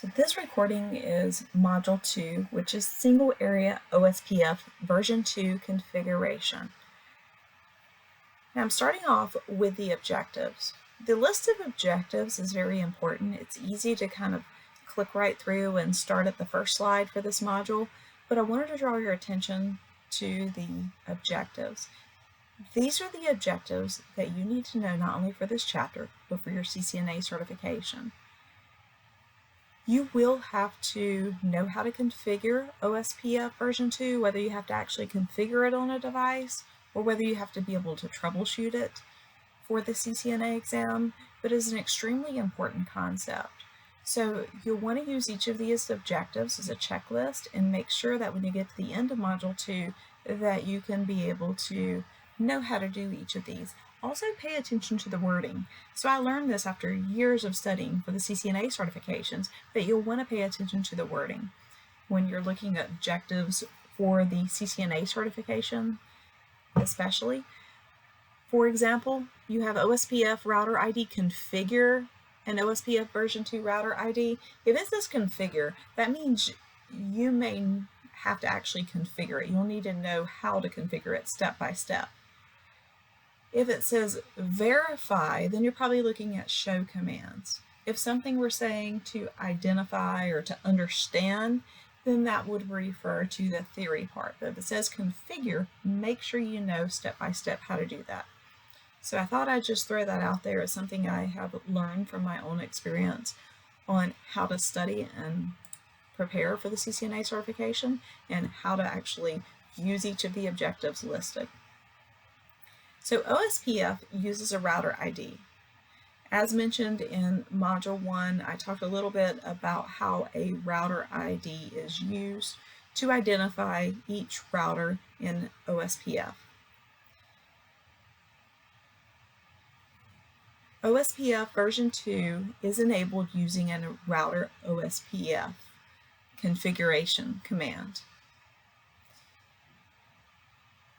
So this recording is Module 2, which is Single Area OSPF version 2 configuration. Now I'm starting off with the objectives. The list of objectives is very important. It's easy to kind of click right through and start at the first slide for this module, but I wanted to draw your attention to the objectives. These are the objectives that you need to know not only for this chapter, but for your CCNA certification. You will have to know how to configure OSPF version 2, whether you have to actually configure it on a device or whether you have to be able to troubleshoot it for the CCNA exam, but it's an extremely important concept. So you'll want to use each of these objectives as a checklist and make sure that when you get to the end of Module 2 that you can be able to know how to do each of these. Also pay attention to the wording. So I learned this after years of studying for the CCNA certifications, that you'll want to pay attention to the wording when you're looking at objectives for the CCNA certification, especially. For example, you have OSPF router ID configure and OSPF version 2 router ID. If it says configure, that means you may have to actually configure it. You'll need to know how to configure it step by step. If it says verify, then you're probably looking at show commands. If something we're saying to identify or to understand, then that would refer to the theory part. But if it says configure, make sure you know step by step how to do that. So I thought I'd just throw that out there as something I have learned from my own experience on how to study and prepare for the CCNA certification and how to actually use each of the objectives listed. So OSPF uses a router ID. As mentioned in Module 1, I talked a little bit about how a router ID is used to identify each router in OSPF. OSPF version 2 is enabled using a router OSPF configuration command.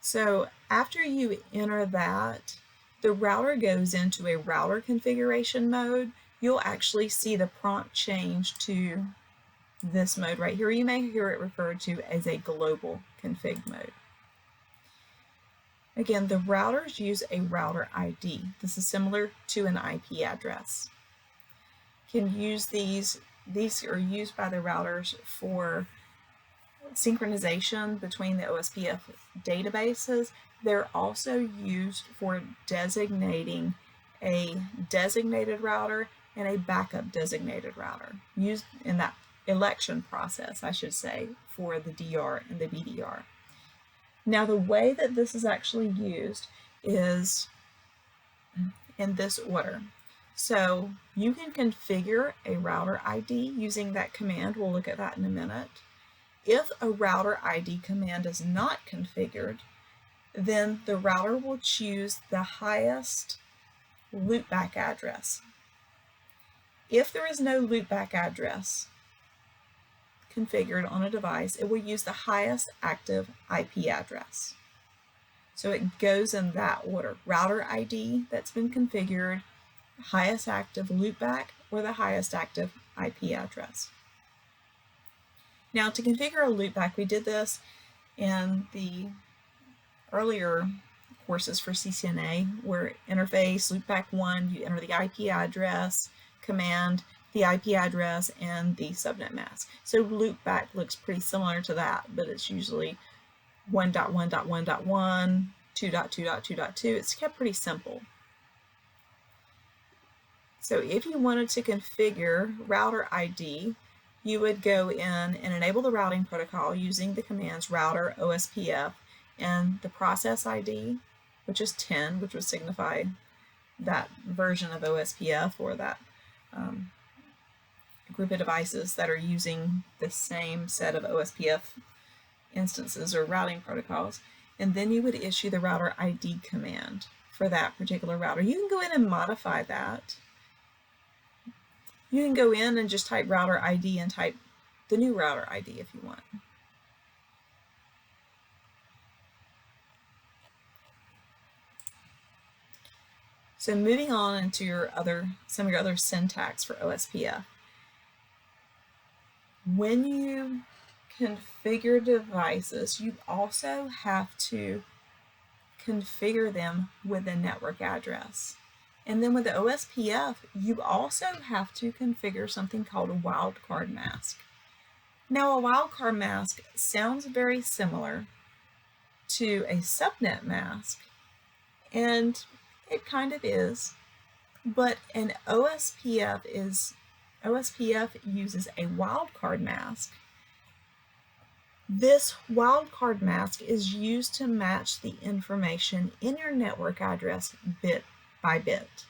So after you enter that, the router goes into a router configuration mode. You'll actually see the prompt change to this mode right here. You may hear it referred to as a global config mode. Again, the routers use a router ID. This is similar to an IP address. You can use these are used by the routers for synchronization between the OSPF databases. They're also used for designating a designated router and a backup designated router, used in that election process, I should say, for the DR and the BDR. Now, the way that this is actually used is in this order. So you can configure a router ID using that command. We'll look at that in a minute. If a router ID command is not configured, then the router will choose the highest loopback address. If there is no loopback address configured on a device, it will use the highest active IP address. So it goes in that order: router ID that's been configured, highest active loopback, or the highest active IP address. Now, to configure a loopback, we did this in the earlier courses for CCNA, where interface, loopback 1, you enter the IP address, command, the IP address, and the subnet mask. So loopback looks pretty similar to that, but it's usually 1.1.1.1, 2.2.2.2. It's kept pretty simple. So if you wanted to configure router ID, you would go in and enable the routing protocol using the commands router OSPF and the process ID, which is 10, which would signify that version of OSPF or that group of devices that are using the same set of OSPF instances or routing protocols. And then you would issue the router ID command for that particular router. You can go in and modify that. You can go in and just type router ID and type the new router ID if you want. So moving on into some of your other syntax for OSPF. When you configure devices, you also have to configure them with a network address. And then with the OSPF, you also have to configure something called a wildcard mask. Now, a wildcard mask sounds very similar to a subnet mask, and it kind of is, but an OSPF uses a wildcard mask. This wildcard mask is used to match the information in your network address bit by bit.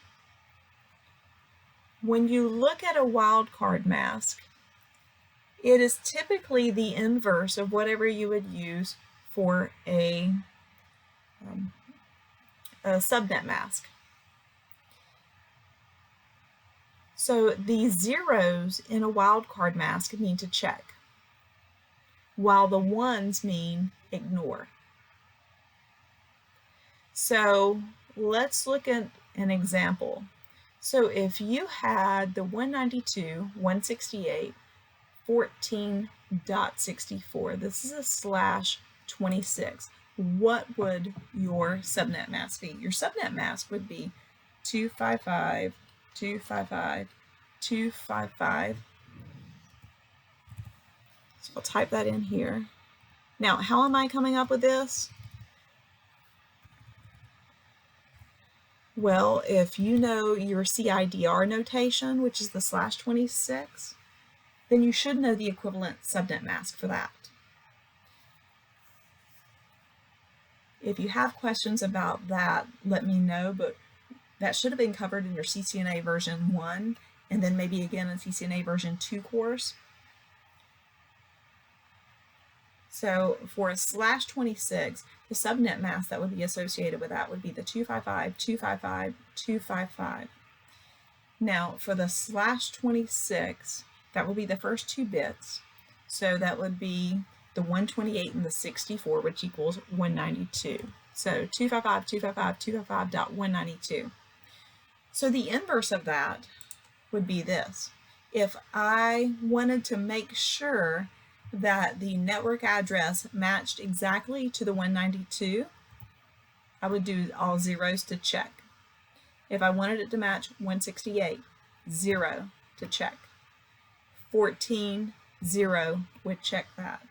When you look at a wildcard mask, it is typically the inverse of whatever you would use for a subnet mask. So the zeros in a wildcard mask mean to check, while the ones mean ignore. So let's look at an example. So if you had the 192.168.14.64, this is a /26, what would your subnet mask be? Your subnet mask would be 255.255.255. So I'll type that in here. Now, how am I coming up with this? Well, if you know your CIDR notation, which is the /26, then you should know the equivalent subnet mask for that. If you have questions about that, let me know, but that should have been covered in your CCNA version 1, and then maybe again in CCNA version 2 course. So for a /26, the subnet mask that would be associated with that would be the 255.255.255. Now for the /26, that will be the first 2 bits. So that would be the 128 and the 64, which equals 192. So 255.255.255.192. So the inverse of that would be this. If I wanted to make sure that the network address matched exactly to the 192, I would do all zeros to check. If I wanted it to match 168, 0 to check. 14, 0 would check that.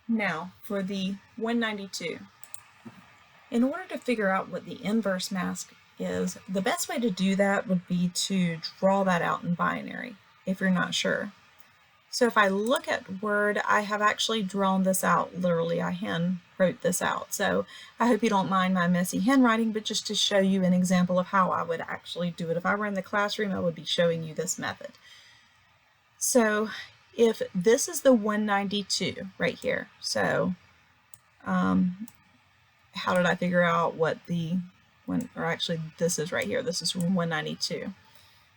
Now for the 192. In order to figure out what the inverse mask is, the best way to do that would be to draw that out in binary if you're not sure. So if I look at Word, I have actually drawn this out. Literally, I hand wrote this out. So I hope you don't mind my messy handwriting, but just to show you an example of how I would actually do it. If I were in the classroom, I would be showing you this method. So if this is the 192 right here, so how did I figure out what the one, or actually this is right here, this is from 192.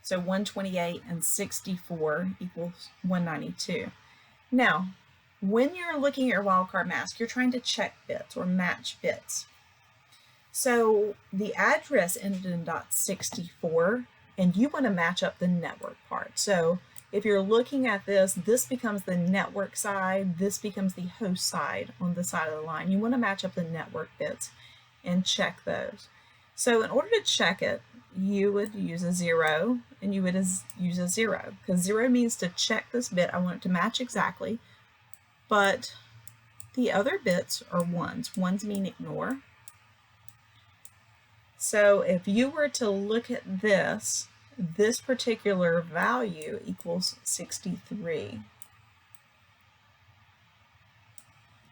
So 128 and 64 equals 192. Now, when you're looking at your wildcard mask, you're trying to check bits or match bits. So the address ended in .64, and you want to match up the network part. So if you're looking at this, this becomes the network side, this becomes the host side on the side of the line. You want to match up the network bits and check those. So in order to check it, you would use a 0 and you would use a 0, because 0 means to check this bit. I want it to match exactly, but the other bits are 1s. 1s mean ignore. So if you were to look at this particular value equals 63.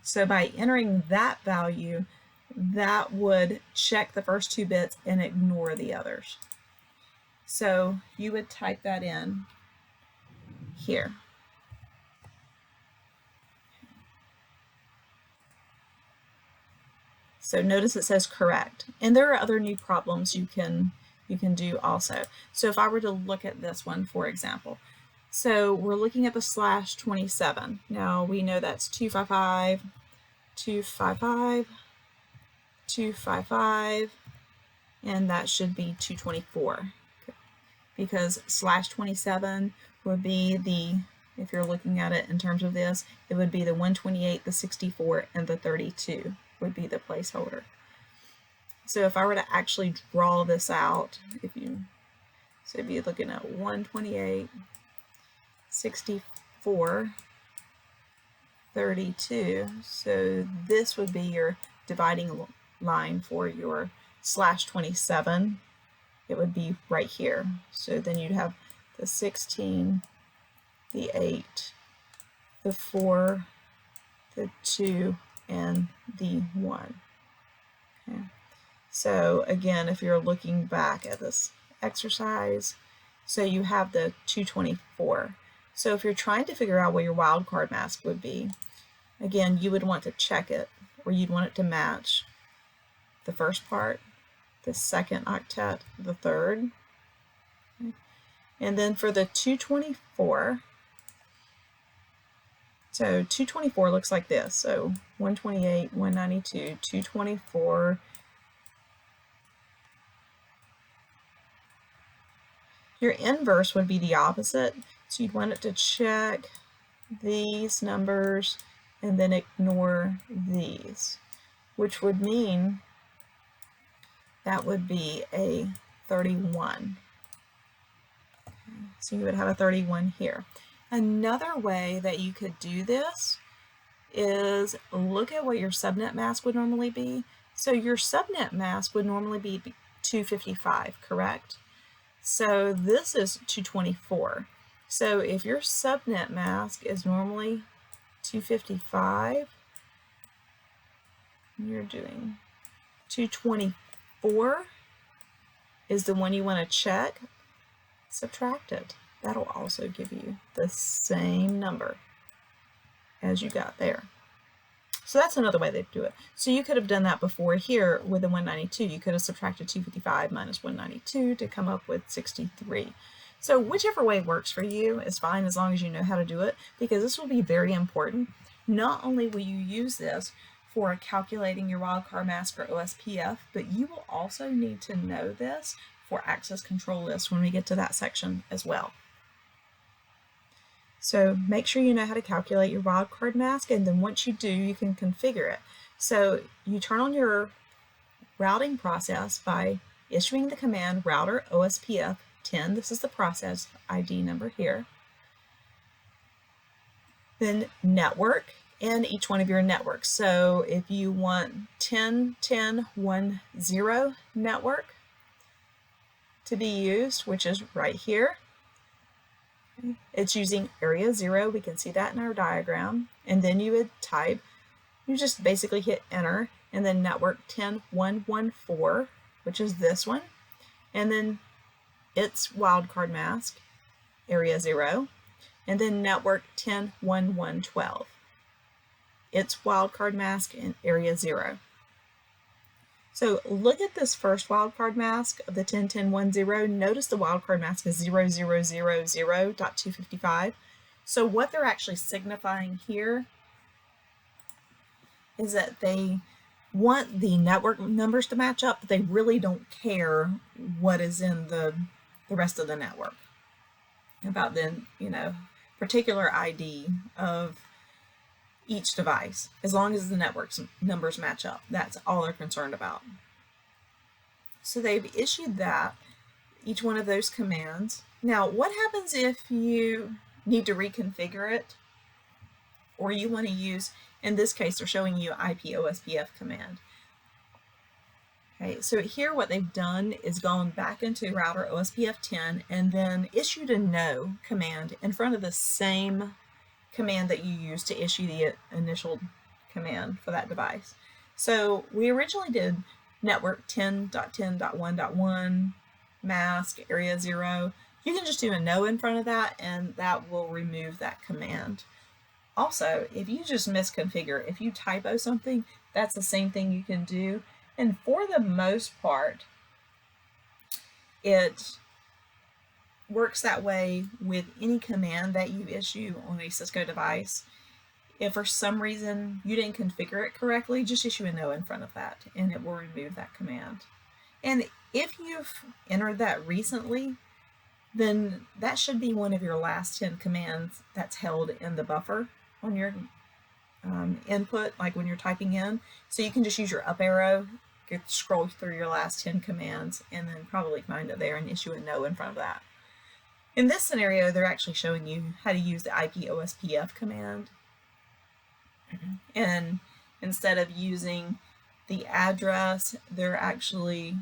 So by entering that value, that would check the first 2 bits and ignore the others. So you would type that in here. So notice it says correct. And there are other new problems you can do also. So if I were to look at this one, for example, so we're looking at the /27. Now we know that's 255, 255, 255, and that should be 224, because /27 would be the, if you're looking at it in terms of this, it would be the 128, the 64, and the 32 would be the placeholder. So if I were to actually draw this out, if you're looking at 128, 64, 32, so this would be your dividing line for your /27. It would be right here. So then you'd have the 16, the 8, the 4, the 2, and the 1. Okay. So again, if you're looking back at this exercise, so you have the 224. So if you're trying to figure out what your wildcard mask would be, again, you would want to check it, or you'd want it to match the first part, the second octet, the third. Okay. And then for the 224, so 224 looks like this. So 128, 192, 224. Your inverse would be the opposite. So you'd want it to check these numbers and then ignore these, which would mean that would be a 31. So you would have a 31 here. Another way that you could do this is look at what your subnet mask would normally be. So your subnet mask would normally be 255, correct? So this is 224. So if your subnet mask is normally 255, you're doing 224 is the one you want to check, subtract it. That'll also give you the same number as you got there. So that's another way they do it. So you could have done that before here with the 192. You could have subtracted 255 minus 192 to come up with 63. So whichever way works for you is fine, as long as you know how to do it, because this will be very important. Not only will you use this for calculating your wildcard mask for OSPF, but you will also need to know this for access control lists when we get to that section as well. So make sure you know how to calculate your wildcard mask, and then once you do, you can configure it. So you turn on your routing process by issuing the command router OSPF 10. This is the process ID number here. Then network and each one of your networks. So if you want 10.10.10 network to be used, which is right here, it's using area 0. We can see that in our diagram. And then you would type, you just basically hit enter, and then network 10.1.1.4, which is this one. And then its wildcard mask, area 0. And then network 10.1.1.12. Its wildcard mask in area 0. So look at this first wildcard mask of the 10.10.1.0. Notice the wildcard mask is 0000.255. So what they're actually signifying here is that they want the network numbers to match up, but they really don't care what is in the rest of the network about the particular ID of each device, as long as the network's numbers match up. That's all they're concerned about. So they've issued that, each one of those commands. Now, what happens if you need to reconfigure it, or you want to use, in this case, they're showing you IP OSPF command. Okay, so here what they've done is gone back into router OSPF 10 and then issued a no command in front of the same command that you used to issue the initial command for that device. So we originally did network 10.10.1.1 mask area 0. You can just do a no in front of that, and that will remove that command. Also, if you just misconfigure, if you typo something, that's the same thing you can do. And for the most part, it works that way with any command that you issue on a Cisco device. If for some reason you didn't configure it correctly, just issue a no in front of that and it will remove that command. And if you've entered that recently, then that should be one of your last 10 commands that's held in the buffer on your input, like when you're typing in. So you can just use your up arrow, scroll through your last 10 commands, and then probably find it there and issue a no in front of that. In this scenario, they're actually showing you how to use the IP OSPF command. And instead of using the address, they're actually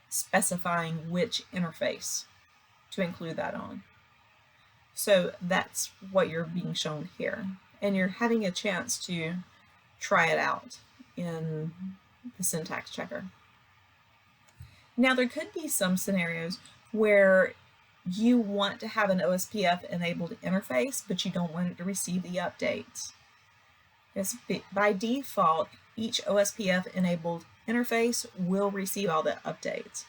specifying which interface to include that on. So that's what you're being shown here. And you're having a chance to try it out in the syntax checker. Now, there could be some scenarios where you want to have an OSPF enabled interface, but you don't want it to receive the updates. By default, each OSPF enabled interface will receive all the updates,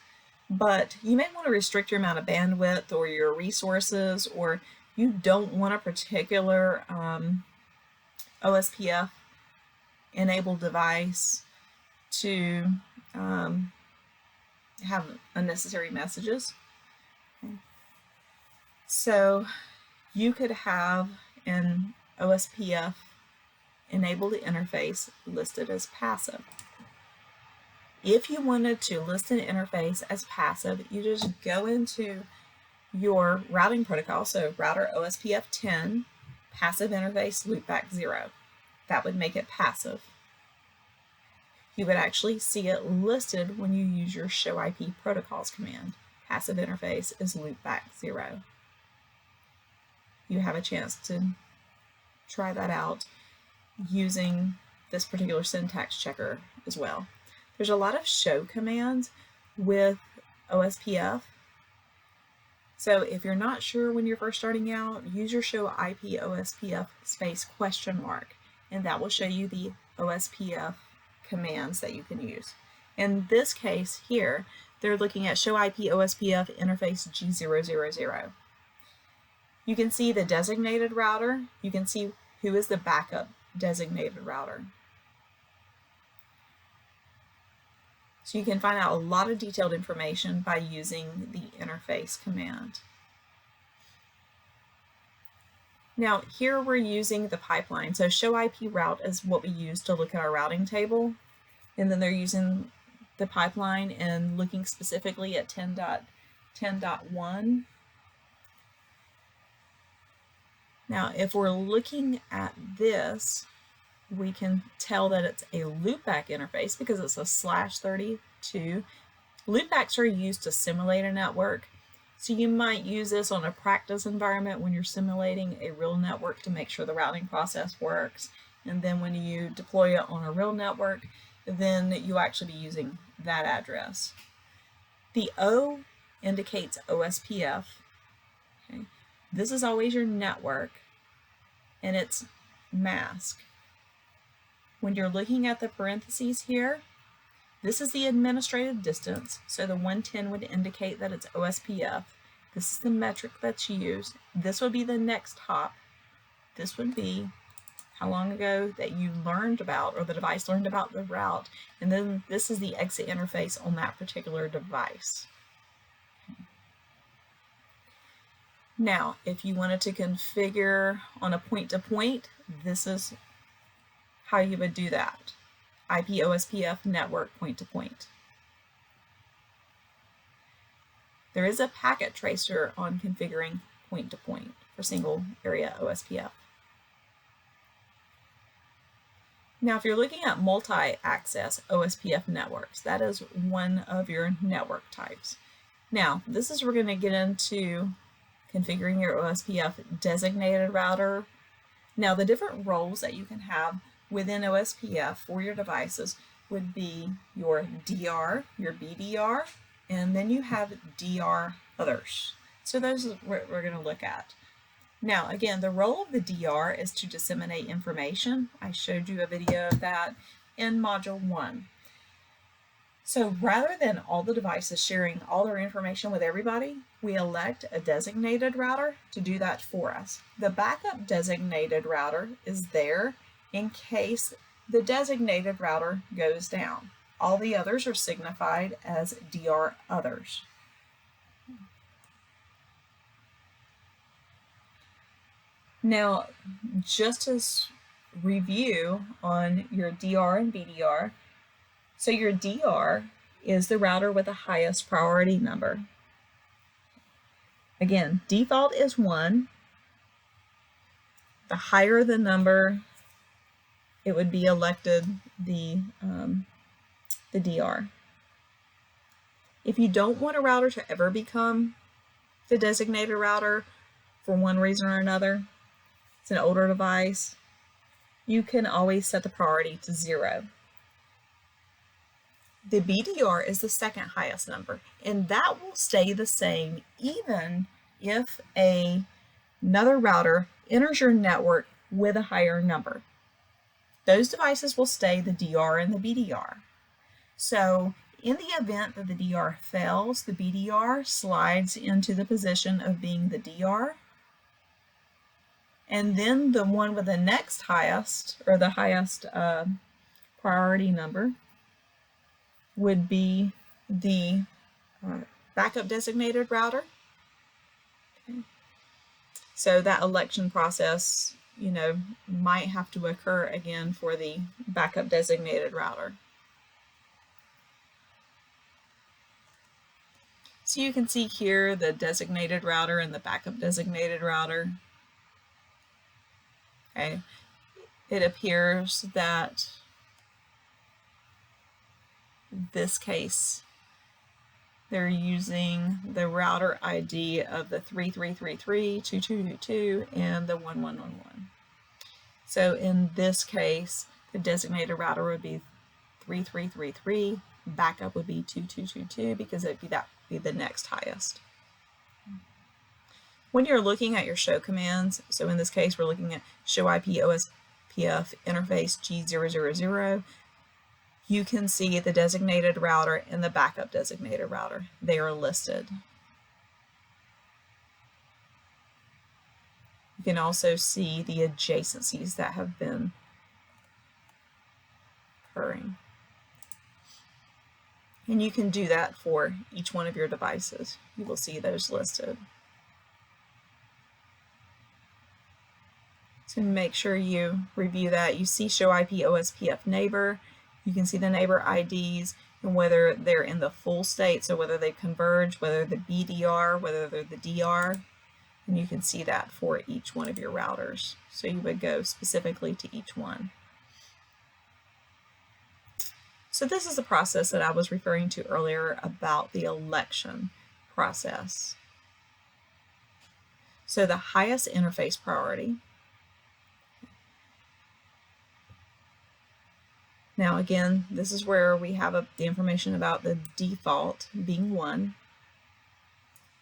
but you may want to restrict your amount of bandwidth or your resources, or you don't want a particular OSPF enabled device to have unnecessary messages. Okay. So you could have an OSPF enabled interface listed as passive. If you wanted to list an interface as passive, you just go into your routing protocol, so router OSPF 10, passive interface loopback 0. That would make it passive. You would actually see it listed when you use your show IP protocols command. Passive interface is loopback 0. You have a chance to try that out using this particular syntax checker as well. There's a lot of show commands with OSPF. So if you're not sure when you're first starting out, use your show IP OSPF space ? And that will show you the OSPF commands that you can use. In this case here, they're looking at show IP OSPF interface G000. You can see the designated router. You can see who is the backup designated router. So you can find out a lot of detailed information by using the interface command. Now here we're using the pipeline. So show IP route is what we use to look at our routing table. And then they're using the pipeline and looking specifically at 10.10.1. Now, if we're looking at this, we can tell that it's a loopback interface because it's a /32. Loopbacks are used to simulate a network. So you might use this on a practice environment when you're simulating a real network to make sure the routing process works. And then when you deploy it on a real network, then you actually be using that address. The O indicates OSPF. Okay. This is always your network, and it's mask. When you're looking at the parentheses here, this is the administrative distance, so the 110 would indicate that it's OSPF. This is the metric that's used. This would be the next hop. This would be how long ago that you learned about, or the device learned about the route, and then this is the exit interface on that particular device. Okay. Now, if you wanted to configure on a point-to-point, this is how you would do that. IP OSPF network point-to-point. There is a packet tracer on configuring point-to-point for single area OSPF. Now, if you're looking at multi-access OSPF networks, that is one of your network types. Now, this is where we're going to get into configuring your OSPF designated router. Now, the different roles that you can have within OSPF for your devices would be your DR, your BDR, and then you have DR others. So those are what we're going to look at. Now, again, the role of the DR is to disseminate information. I showed you a video of that in Module 1. So rather than all the devices sharing all their information with everybody, we elect a designated router to do that for us. The backup designated router is there in case the designated router goes down. All the others are signified as DR others. Now, just as review on your DR and BDR, so your DR is the router with the highest priority number. Again, default is 1. The higher the number, it would be elected the DR. If you don't want a router to ever become the designated router for one reason or another, it's an older device, you can always set the priority to 0. The BDR is the second highest number, and that will stay the same even if another router enters your network with a higher number. Those devices will stay the DR and the BDR. So in the event that the DR fails, the BDR slides into the position of being the DR, and then the one with the next highest, or the highest priority number, would be the backup designated router. Okay. So that election process, might have to occur again for the backup designated router. So you can see here the designated router and the backup designated router. Okay. It appears that this case, they're using the router ID of the 3333, 2222, and the 1111. So in this case, the designated router would be 3333, backup would be 2222 because it'd be the next highest. When you're looking at your show commands, so in this case we're looking at show IP OSPF interface G000, you can see the designated router and the backup designated router. They are listed. You can also see the adjacencies that have been occurring. And you can do that for each one of your devices. You will see those listed. So make sure you review that. You see show IP OSPF neighbor. You can see the neighbor IDs and whether they're in the full state, so whether they converge, whether the BDR, whether they're the DR, and you can see that for each one of your routers. So you would go specifically to each one. So this is the process that I was referring to earlier about the election process. So the highest interface priority. Now again, this is where we have the information about the default being 1.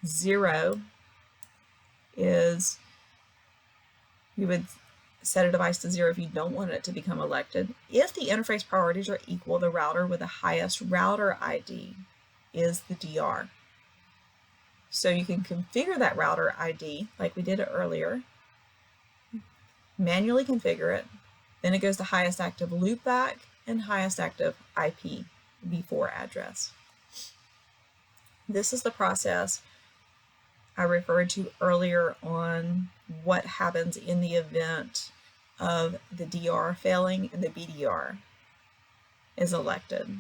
0 is, you would set a device to 0 if you don't want it to become elected. If the interface priorities are equal, the router with the highest router ID is the DR. So you can configure that router ID like we did earlier, manually configure it, then it goes to highest active loopback and highest active IPv4 address. This is the process I referred to earlier on what happens in the event of the DR failing and the BDR is elected.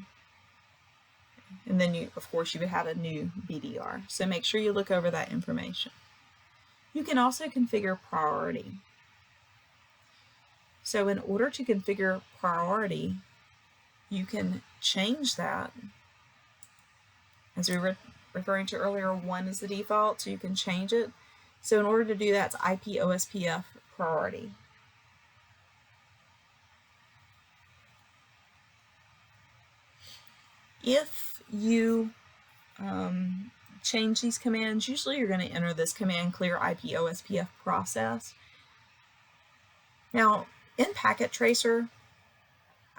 And then of course, you would have a new BDR. So make sure you look over that information. You can also configure priority. So in order to configure priority, you can change that. As we were referring to earlier, 1 is the default, so you can change it. So in order to do that, it's IP OSPF priority. If you change these commands, usually you're going to enter this command clear IP OSPF process. Now, in Packet Tracer,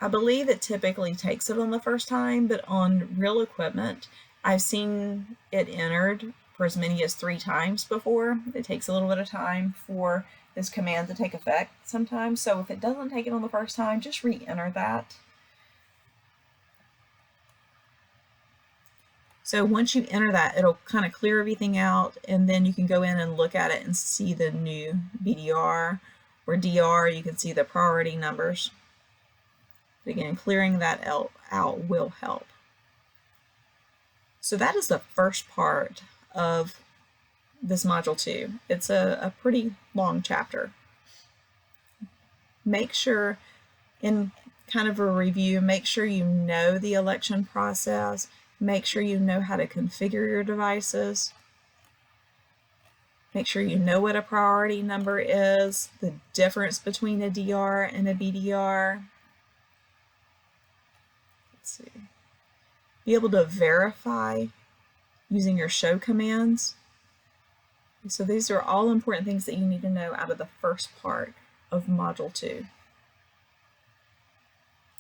I believe it typically takes it on the first time, but on real equipment, I've seen it entered for as many as 3 times before. It takes a little bit of time for this command to take effect sometimes. So if it doesn't take it on the first time, just re-enter that. So once you enter that, it'll kind of clear everything out, and then you can go in and look at it and see the new BDR or DR. You can see the priority numbers. But again, clearing that out will help. So that is the first part of this Module 2. It's a pretty long chapter. Make sure, in kind of a review, make sure you know the election process. Make sure you know how to configure your devices. Make sure you know what a priority number is, the difference between a DR and a BDR. Let's see. Be able to verify using your show commands. So these are all important things that you need to know out of the first part of Module 2.